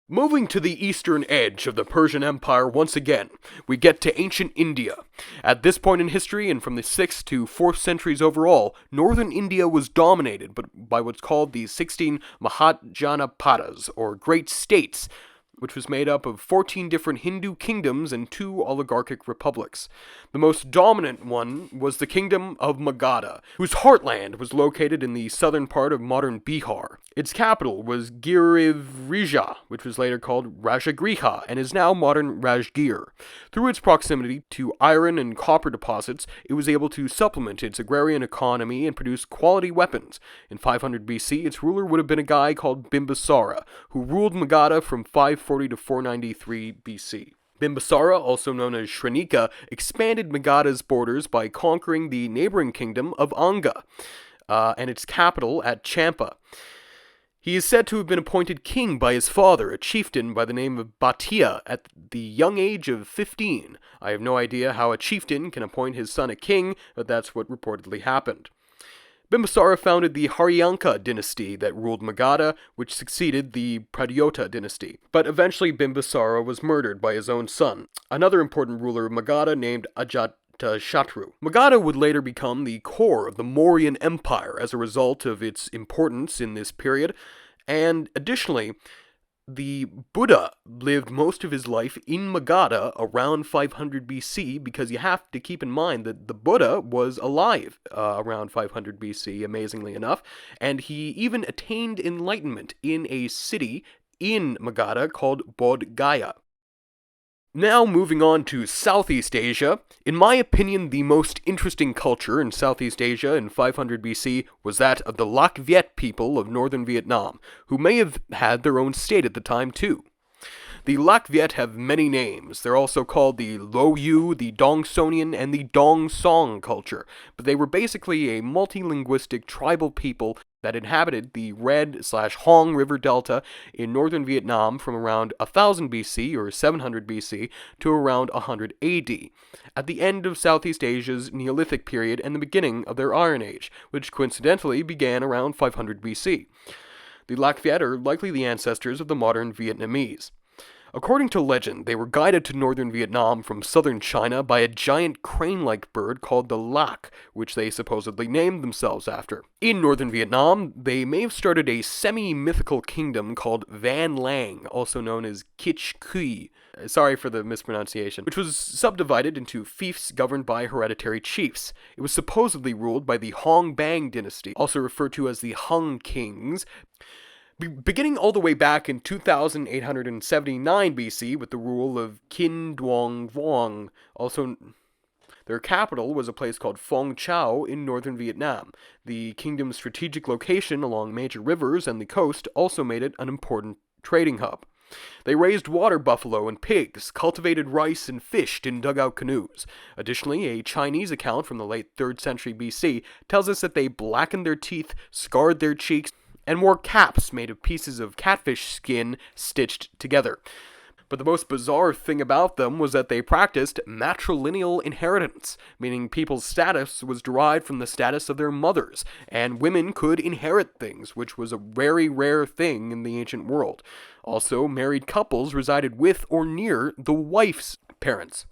Moving to the eastern edge of the Persian Empire once again, we get to ancient India. At this point in history, and from the 6th to 4th centuries overall, northern India was dominated by what's called the 16 Mahajanapadas, or Great States, which was made up of 14 different Hindu kingdoms and 2 oligarchic republics. The most dominant one was the kingdom of Magadha, whose heartland was located in the southern part of modern Bihar. Its capital was Girivrija, which was later called Rajagriha and is now modern Rajgir. Through its proximity to iron and copper deposits, it was able to supplement its agrarian economy and produce quality weapons. In 500 BC, its ruler would have been a guy called Bimbisara, who ruled Magadha from 540 to 493 BC. Bimbisara, also known as Shrenika, expanded Magadha's borders by conquering the neighboring kingdom of Anga, and its capital at Champa. He is said to have been appointed king by his father, a chieftain by the name of Bhatia, at the young age of 15. I have no idea how a chieftain can appoint his son a king, but that's what reportedly happened. Bimbisara founded the Haryanka dynasty that ruled Magadha, which succeeded the Pradyota dynasty. But eventually Bimbisara was murdered by his own son, another important ruler of Magadha named Ajatashatru. Magadha would later become the core of the Mauryan Empire as a result of its importance in this period, and additionally, the Buddha lived most of his life in Magadha around 500 BC because you have to keep in mind that the Buddha was alive around 500 BC, amazingly enough, and he even attained enlightenment in a city in Magadha called Bodh Gaya. Now moving on to Southeast Asia, in my opinion the most interesting culture in Southeast Asia in 500 BC was that of the Lac Viet people of northern Vietnam, who may have had their own state at the time too. The Lac Viet have many names. They're also called the Lo Yu, the Dongsonian, and the Dong Song culture, but they were basically a multilinguistic tribal people that inhabited the Red/Hong River Delta in northern Vietnam from around 1000 BC or 700 BC to around 100 AD, at the end of Southeast Asia's Neolithic period and the beginning of their Iron Age, which coincidentally began around 500 BC. The Lac Viet are likely the ancestors of the modern Vietnamese. According to legend, they were guided to northern Vietnam from southern China by a giant crane-like bird called the lac, which they supposedly named themselves after. In northern Vietnam, they may have started a semi-mythical kingdom called Van Lang, also known as Kich Kui. Sorry for the mispronunciation, which was subdivided into fiefs governed by hereditary chiefs. It was supposedly ruled by the Hong Bang dynasty, also referred to as the Hung Kings, beginning all the way back in 2879 BC with the rule of Kin Duong Vuong. Also, their capital was a place called Phong Chau in northern Vietnam. The kingdom's strategic location along major rivers and the coast also made it an important trading hub. They raised water buffalo and pigs, cultivated rice, and fished in dugout canoes. Additionally, a Chinese account from the late 3rd century BC tells us that they blackened their teeth, scarred their cheeks, and wore caps made of pieces of catfish skin stitched together. But the most bizarre thing about them was that they practiced matrilineal inheritance, meaning people's status was derived from the status of their mothers, and women could inherit things, which was a very rare thing in the ancient world. Also, married couples resided with or near the wife's parents.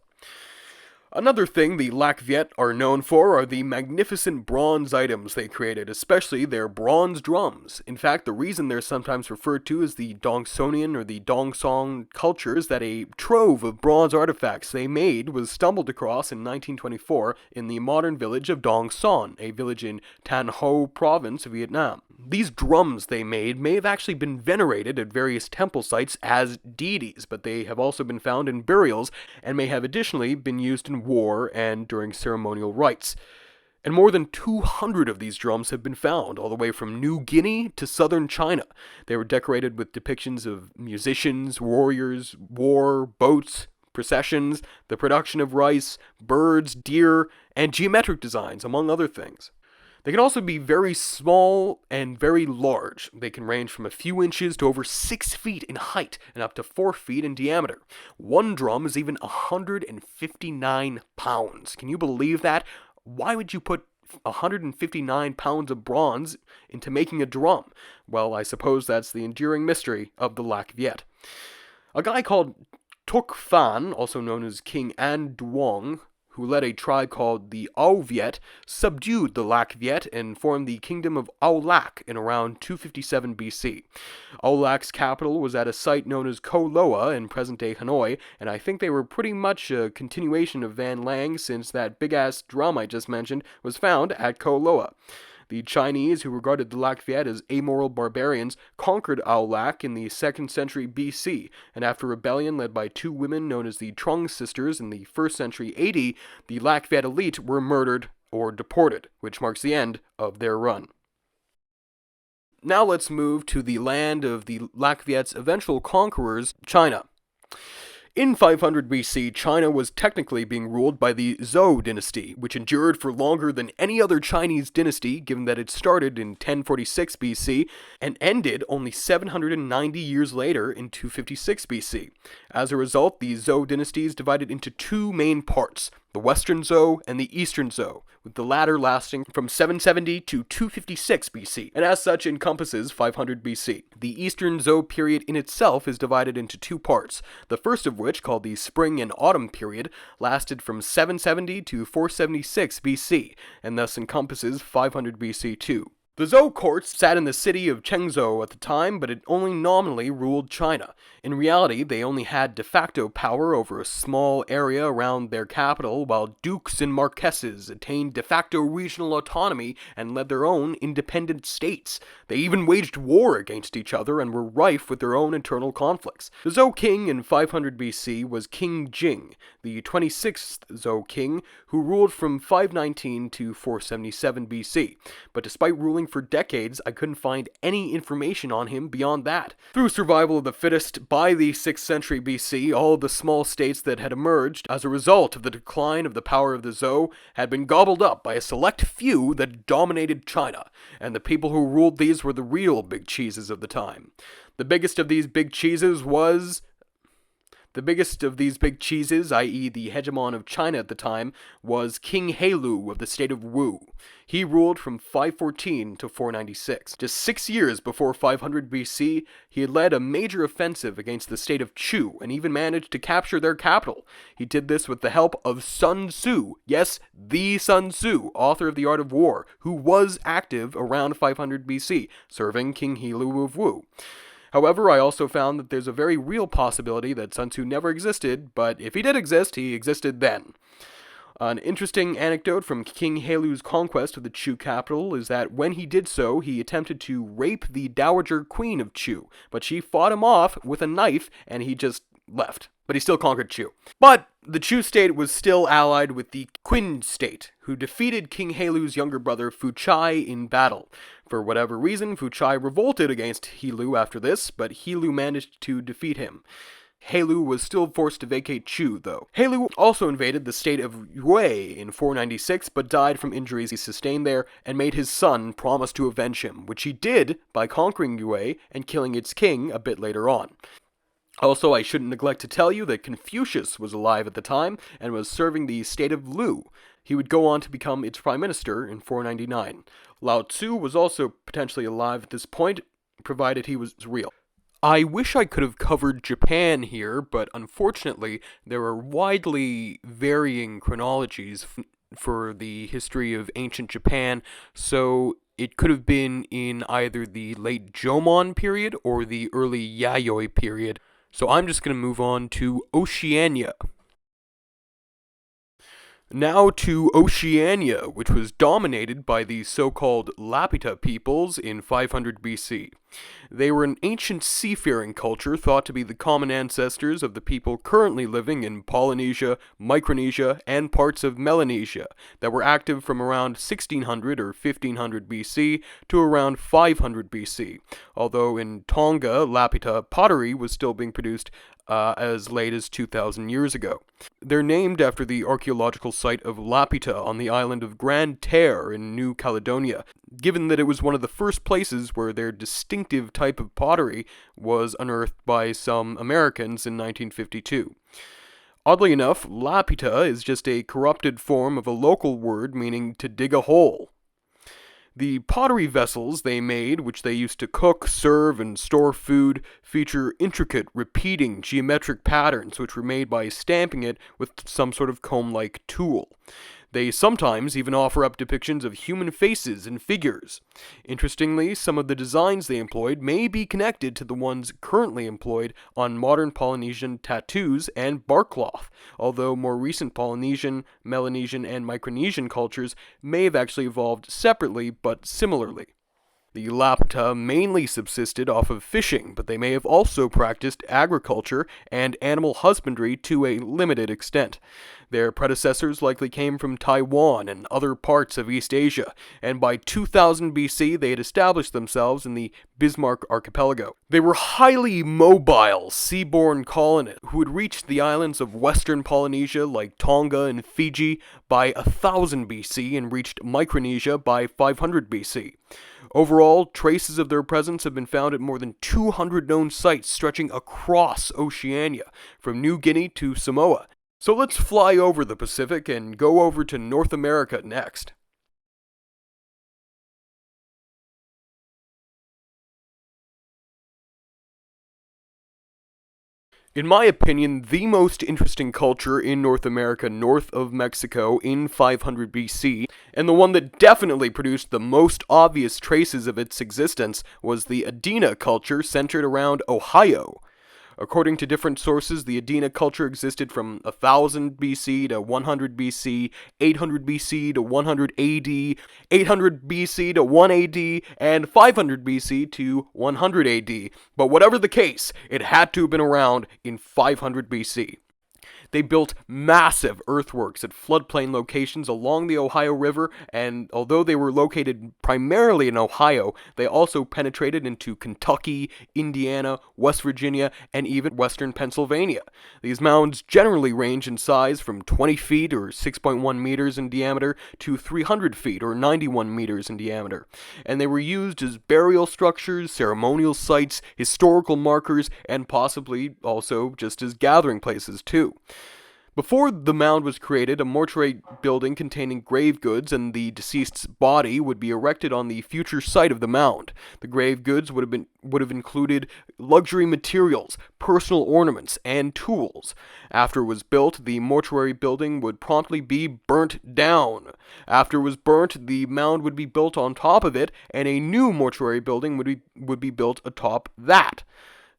Another thing the Lac Viet are known for are the magnificent bronze items they created, especially their bronze drums. In fact, the reason they're sometimes referred to as the Dongsonian or the Dong Song culture is that a trove of bronze artifacts they made was stumbled across in 1924 in the modern village of Dong Son, a village in Tan Ho province of Vietnam. These drums they made may have actually been venerated at various temple sites as deities, but they have also been found in burials and may have additionally been used in war and during ceremonial rites. And more than 200 of these drums have been found, all the way from New Guinea to southern China. They were decorated with depictions of musicians, warriors, war, boats, processions, the production of rice, birds, deer, and geometric designs, among other things. They can also be very small and very large. They can range from a few inches to over 6 feet in height and up to 4 feet in diameter. One drum is even 159 pounds. Can you believe that? Why would you put 159 pounds of bronze into making a drum? Well, I suppose that's the enduring mystery of the Lac Viet. A guy called Tuk Fan, also known as King An Duong, who led a tribe called the Ao Viet, subdued the Lac Viet and formed the kingdom of Ao Lac in around 257 BC. Ao Lac's capital was at a site known as Ko Loa in present-day Hanoi, and I think they were pretty much a continuation of Van Lang since that big-ass drum I just mentioned was found at Ko Loa. The Chinese, who regarded the Lac Viet as amoral barbarians, conquered Ao Lac in the 2nd century BC, and after a rebellion led by two women known as the Trung sisters in the 1st century AD, the Lac Viet elite were murdered or deported, which marks the end of their run. Now let's move to the land of the Lac Viet's eventual conquerors, China. In 500 BC, China was technically being ruled by the Zhou dynasty, which endured for longer than any other Chinese dynasty, given that it started in 1046 BC and ended only 790 years later in 256 BC. As a result, the Zhou dynasty is divided into two main parts, the Western Zhou and the Eastern Zhou, with the latter lasting from 770 to 256 BC, and as such encompasses 500 BC. The Eastern Zhou period in itself is divided into two parts, the first of which, called the Spring and Autumn period, lasted from 770 to 476 BC, and thus encompasses 500 BC too. The Zhou court sat in the city of Chengzhou at the time, but it only nominally ruled China. In reality, they only had de facto power over a small area around their capital, while dukes and marquesses attained de facto regional autonomy and led their own independent states. They even waged war against each other and were rife with their own internal conflicts. The Zhou king in 500 BC was King Jing, the 26th Zhou king, who ruled from 519 to 477 BC. But despite ruling for decades, I couldn't find any information on him beyond that. Through survival of the fittest, by the 6th century BC, all of the small states that had emerged as a result of the decline of the power of the Zhou had been gobbled up by a select few that dominated China, and the people who ruled these were the real big cheeses of the time. The biggest of these big cheeses, i.e. the hegemon of China at the time, was King Heilu of the state of Wu. He ruled from 514 to 496. Just 6 years before 500 BC, he had led a major offensive against the state of Chu and even managed to capture their capital. He did this with the help of Sun Tzu, yes, the Sun Tzu, author of The Art of War, who was active around 500 BC, serving King Heilu of Wu. However, I also found that there's a very real possibility that Sun Tzu never existed, but if he did exist, he existed then. An interesting anecdote from King Heilu's conquest of the Chu capital is that when he did so, he attempted to rape the Dowager Queen of Chu, but she fought him off with a knife and he just left. But he still conquered Chu. But the Chu state was still allied with the Qin state, who defeated King Heilu's younger brother Fu Chai in battle. For whatever reason, Fu Chai revolted against Heilu after this, but Heilu managed to defeat him. Heilu was still forced to vacate Chu, though. Heilu also invaded the state of Yue in 496, but died from injuries he sustained there, and made his son promise to avenge him, which he did by conquering Yue and killing its king a bit later on. Also, I shouldn't neglect to tell you that Confucius was alive at the time and was serving the state of Lu. He would go on to become its prime minister in 499. Lao Tzu was also potentially alive at this point, provided he was real. I wish I could have covered Japan here, but unfortunately, there are widely varying chronologies for the history of ancient Japan, so it could have been in either the late Jomon period or the early Yayoi period. So I'm just going to move on to Oceania. Now to Oceania, which was dominated by the so-called Lapita peoples in 500 BC. They were an ancient seafaring culture thought to be the common ancestors of the people currently living in Polynesia, Micronesia, and parts of Melanesia that were active from around 1600 or 1500 BC to around 500 BC, although in Tonga, Lapita pottery was still being produced as late as 2,000 years ago. They're named after the archaeological site of Lapita on the island of Grande Terre in New Caledonia, given that it was one of the first places where their distinctive type of pottery was unearthed by some Americans in 1952. Oddly enough, Lapita is just a corrupted form of a local word meaning to dig a hole. The pottery vessels they made, which they used to cook, serve, and store food, feature intricate, repeating geometric patterns which were made by stamping it with some sort of comb-like tool. They sometimes even offer up depictions of human faces and figures. Interestingly, some of the designs they employed may be connected to the ones currently employed on modern Polynesian tattoos and bark cloth, although more recent Polynesian, Melanesian, and Micronesian cultures may have actually evolved separately but similarly. The Lapta mainly subsisted off of fishing, but they may have also practiced agriculture and animal husbandry to a limited extent. Their predecessors likely came from Taiwan and other parts of East Asia, and by 2000 BC they had established themselves in the Bismarck archipelago. They were highly mobile, seaborne colonists who had reached the islands of western Polynesia like Tonga and Fiji by 1000 BC and reached Micronesia by 500 BC. Overall, traces of their presence have been found at more than 200 known sites stretching across Oceania, from New Guinea to Samoa. So let's fly over the Pacific and go over to North America next. In my opinion, the most interesting culture in North America north of Mexico in 500 BC, and the one that definitely produced the most obvious traces of its existence, was the Adena culture centered around Ohio. According to different sources, the Adena culture existed from 1000 BC to 100 BC, 800 BC to 100 AD, 800 BC to 1 AD, and 500 BC to 100 AD. But whatever the case, it had to have been around in 500 BC. They built massive earthworks at floodplain locations along the Ohio River, and although they were located primarily in Ohio, they also penetrated into Kentucky, Indiana, West Virginia, and even western Pennsylvania. These mounds generally range in size from 20 feet or 6.1 meters in diameter to 300 feet or 91 meters in diameter, and they were used as burial structures, ceremonial sites, historical markers, and possibly also just as gathering places too. Before the mound was created, a mortuary building containing grave goods and the deceased's body would be erected on the future site of the mound. The grave goods would have included luxury materials, personal ornaments, and tools. After it was built, the mortuary building would promptly be burnt down. After it was burnt, the mound would be built on top of it, and a new mortuary building would be built atop that.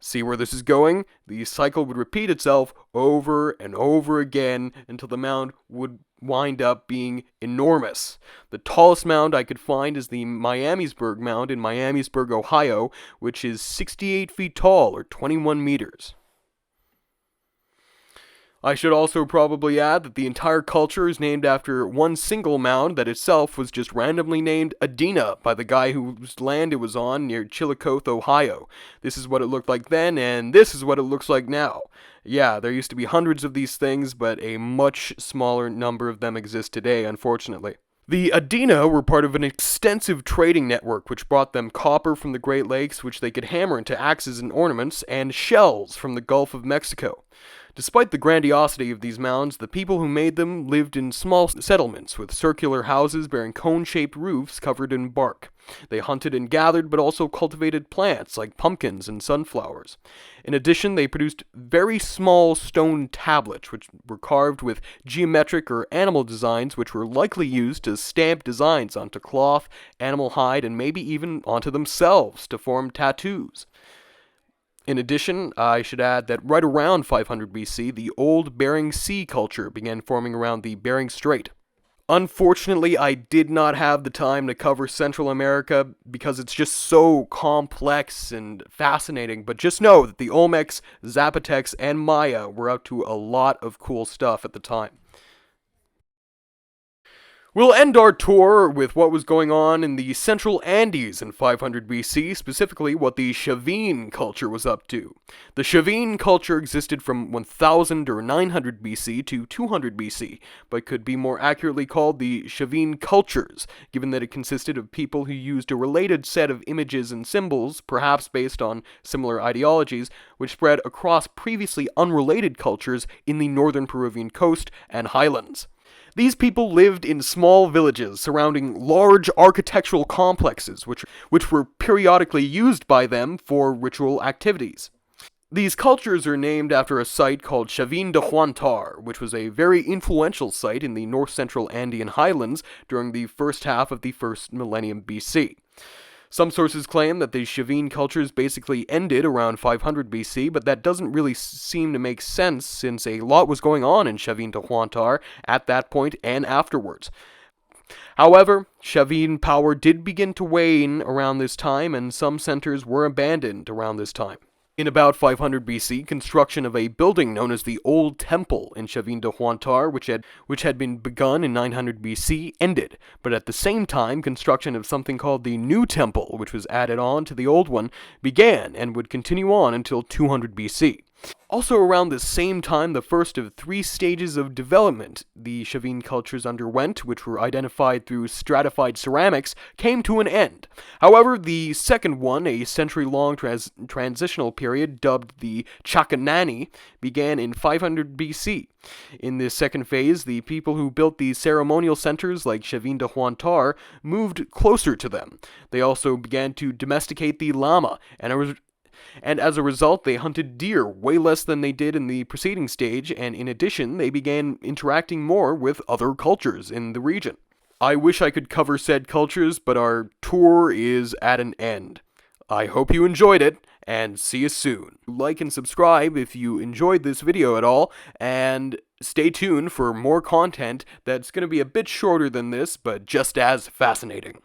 See where this is going? The cycle would repeat itself over and over again until the mound would wind up being enormous. The tallest mound I could find is the Miamisburg Mound in Miamisburg, Ohio, which is 68 feet tall or 21 meters. I should also probably add that the entire culture is named after one single mound that itself was just randomly named Adena by the guy whose land it was on near Chillicothe, Ohio. This is what it looked like then, and this is what it looks like now. Yeah, there used to be hundreds of these things, but a much smaller number of them exist today, unfortunately. The Adena were part of an extensive trading network which brought them copper from the Great Lakes, which they could hammer into axes and ornaments, and shells from the Gulf of Mexico. Despite the grandiosity of these mounds, the people who made them lived in small settlements with circular houses bearing cone-shaped roofs covered in bark. They hunted and gathered, but also cultivated plants like pumpkins and sunflowers. In addition, they produced very small stone tablets, which were carved with geometric or animal designs, which were likely used to stamp designs onto cloth, animal hide, and maybe even onto themselves to form tattoos. In addition, I should add that right around 500 BC, the old Bering Sea culture began forming around the Bering Strait. Unfortunately, I did not have the time to cover Central America because it's just so complex and fascinating, but just know that the Olmecs, Zapotecs, and Maya were up to a lot of cool stuff at the time. We'll end our tour with what was going on in the Central Andes in 500 BC, specifically what the Chavin culture was up to. The Chavin culture existed from 1000 or 900 BC to 200 BC, but could be more accurately called the Chavin cultures, given that it consisted of people who used a related set of images and symbols, perhaps based on similar ideologies, which spread across previously unrelated cultures in the northern Peruvian coast and highlands. These people lived in small villages surrounding large architectural complexes, which were periodically used by them for ritual activities. These cultures are named after a site called Chavin de Huantar, which was a very influential site in the north-central Andean highlands during the first half of the first millennium BC. Some sources claim that the Chavin cultures basically ended around 500 BC, but that doesn't really seem to make sense since a lot was going on in Chavin de Huantar at that point and afterwards. However, Chavin power did begin to wane around this time, and some centers were abandoned around this time. In about 500 BC, construction of a building known as the Old Temple in Chavin de Huantar, which had been begun in 900 BC, ended. But at the same time, construction of something called the New Temple, which was added on to the old one, began and would continue on until 200 BC. Also around the same time, the first of 3 stages of development the Chavin cultures underwent, which were identified through stratified ceramics, came to an end. However, the second one, a century-long transitional period dubbed the Chakanani, began in 500 BC. In this second phase, the people who built the ceremonial centers like Chavin de Huantar moved closer to them. They also began to domesticate the llama, and as a result, they hunted deer way less than they did in the preceding stage, and in addition, they began interacting more with other cultures in the region. I wish I could cover said cultures, but our tour is at an end. I hope you enjoyed it, and see you soon. Like and subscribe if you enjoyed this video at all, and stay tuned for more content that's going to be a bit shorter than this, but just as fascinating.